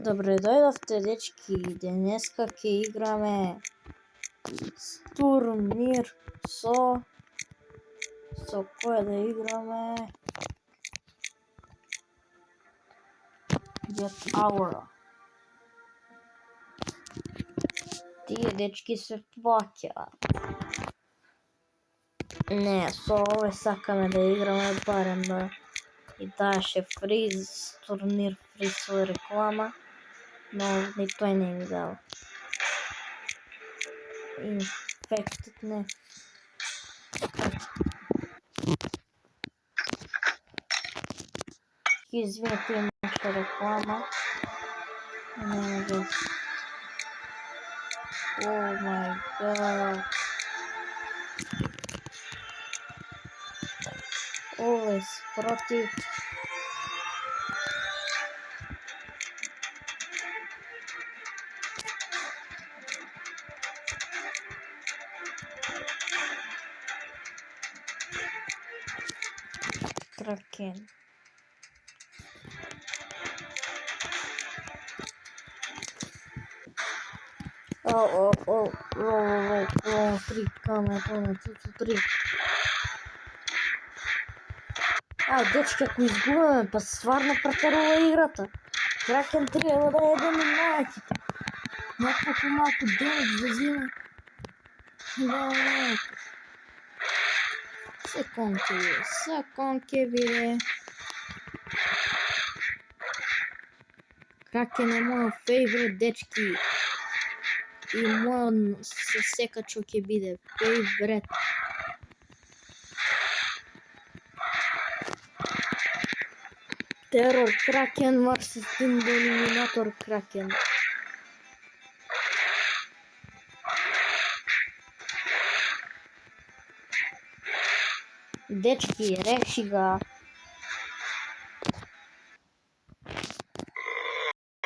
Добре дојдовте, дечки. Денеска ќе играме турнир со кој да играме? Jet Hour. Тие дечки се плаќаат. Не, со овој сакаме да играме барем да и даеше фриз, турнир фриз со реклама, но ни тој не ми дава. Infected не. Извинете, имаше реклама. Нема веќе. Oh my god. Always против. Кракен. Фрикаме, тоа три. Дечки, ако изгубаме, па стварно претерува играта. Кракен треба да е доминантите. Неколку малку денег да взима. Да. Секонд ќе биде. Кракен е мојот фейворит, дечки. И мојот се секачо ќе биде фейворит. Терор Кракен versus Dominator Кракен. Дечки, реши га.